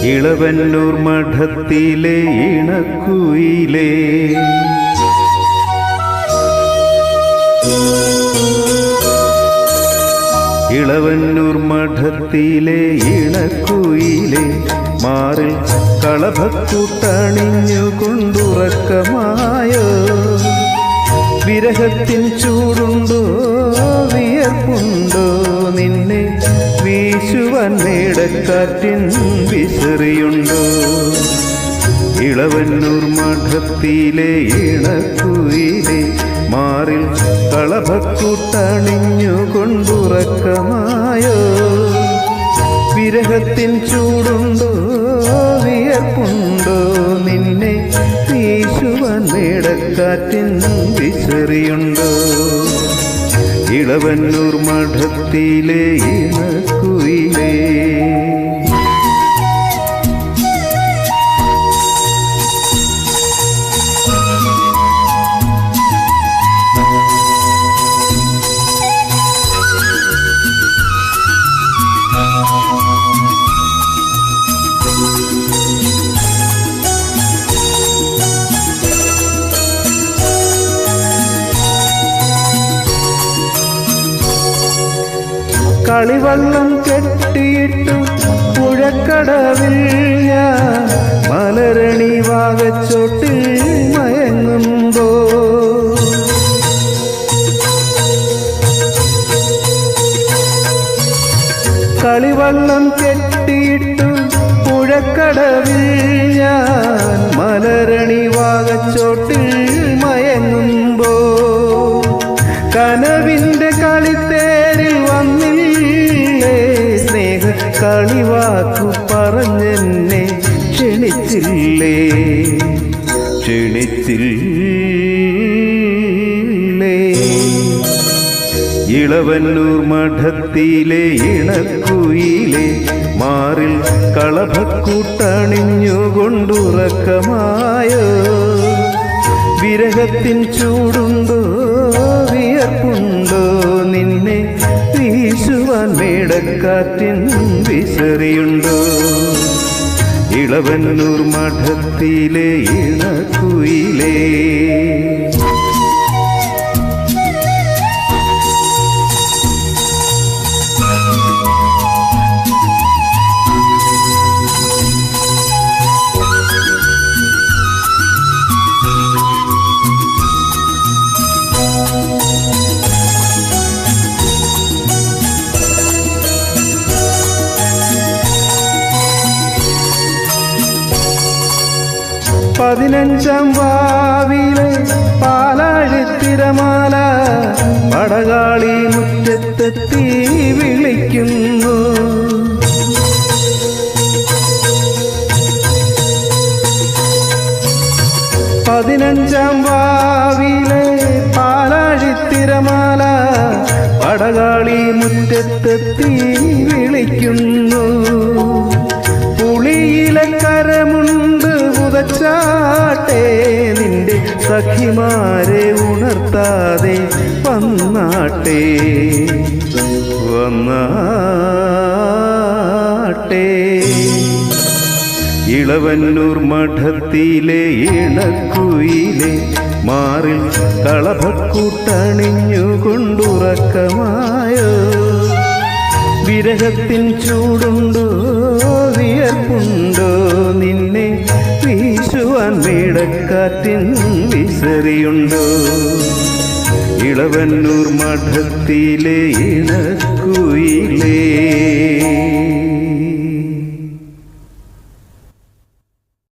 ഇളവന്നൂർ മഠത്തിലെ ഇണക്കുയിലേ, ഇളവന്നൂർ മഠത്തിലെ ഇണക്കുയിലേ, മാറിൽ കളഭക്കൂട്ടണിഞ്ഞുകൊണ്ടുറക്കമായോ? വിരഹത്തിൻ ചൂടുണ്ടോ വിയർപ്പുണ്ടോ നിന്നെ വീശുവാൻ മേടക്കാറ്റിൻ വിസറിയുണ്ടോ? ഇളവന്നൂർ മഠത്തിലെ ഇണക്കുയിലേ, മാറിൽ കളഭക്കൂട്ടണിഞ്ഞുകൊണ്ടുറക്കമായോ? വിരഹത്തിൻ ചൂടുണ്ടോ വിയർപ്പുണ്ടോ നിന്നെ വീശുവാൻ മേടക്കാറ്റിൻ വിസറിയുണ്ടോ? ഇളവന്നൂർ മഠത്തിലെ ഇണക്കുയിലേ. കളിവള്ളം കെട്ടിയിട്ടു പുഴക്കടവിൽ ഞാൻ മലരണി വാകച്ചോട്ടിൽ മയങ്ങുമ്പോ, കളിവള്ളം കെട്ടിയിട്ടു പുഴക്കടവിൽ ഞാൻ മലരണി വാകച്ചോട്ടിൽ മയങ്ങുമ്പോ, കനവിൻ്റെ കളിത്തേരിൽ വന്നില്ലേ സ്നേഹ കളിവാക്കു പറഞ്ഞെന്നെ ക്ഷണിച്ചില്ലേ, ക്ഷണിച്ചില്ലേ? ഇളവന്നൂർ മഠത്തിലെ ഇണക്കുയിലേ, മാറിൽ കളഭക്കൂട്ടണിഞ്ഞുകൊണ്ടുറക്കമായോ? വിരഹത്തിൻ ചൂടുണ്ടോ വിയർപ്പുണ്ടോ നിന്നെ വീശുവാൻ മേടക്കാറ്റിൻ വിസറിയുണ്ടോ? ഇളവന്നൂർ മഠത്തിലെ ഇണക്കുയിലേ. പതിനഞ്ചാം വാവിലെ പാലാഴിത്തിരമാല പടകാളി മുറ്റത്തെത്തി വിളിക്കുന്നു, പതിനഞ്ചാം വാവിലെ പാലാഴിത്തിരമാല പടകാളി മുറ്റത്തെത്തി വിളിക്കുന്നു. പുളിയിലെ കരമുണ്ട് പുതച്ചാട്ടെ നിന്റെ സഖിമാരെ ഉണർത്താതെ വന്നാട്ടെ, വന്നാട്ടെ? ഇളവന്നൂർ മഠത്തിലെ ഇണക്കുയിലേ, മാറിൽ കളഭക്കൂട്ടണിഞ്ഞുകൊണ്ടുറക്കമായോ? വിരഹത്തിൻ ചൂടുണ്ടോ വിയർപ്പുണ്ടോ നിന്നെ വീശുവാൻ മേടക്കാറ്റിൻ വിസറിയുണ്ടോ? ഇളവന്നൂർ മഠത്തിലെ ഇണക്കുയിലേ.